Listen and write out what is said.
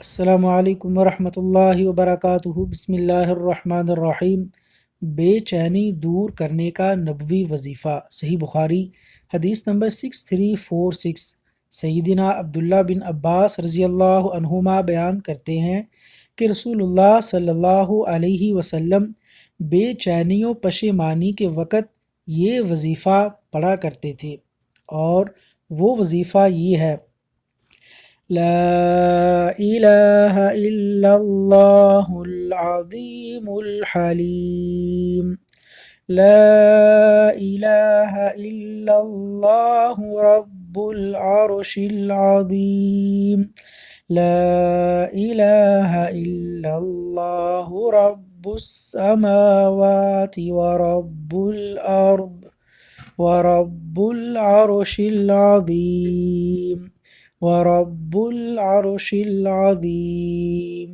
السلام علیکم ورحمۃ اللہ وبرکاتہ۔ بسم اللہ الرحمن الرحیم۔ بے چینی دور کرنے کا نبوی وظیفہ۔ صحیح بخاری حدیث نمبر 6346۔ سیدنا عبداللہ بن عباس رضی اللہ عنہما بیان کرتے ہیں کہ رسول اللہ صلی اللہ علیہ وسلم بے چینی و پشیمانی کے وقت یہ وظیفہ پڑھا کرتے تھے، اور وہ وظیفہ یہ ہے: لا الہ الا اللہ العظیم الحلیم، لا الہ الا اللہ رب العرش العظیم، لا الہ الا اللہ رب السماوات ورب الارض ورب العرش العظیم ورب العرش العظیم۔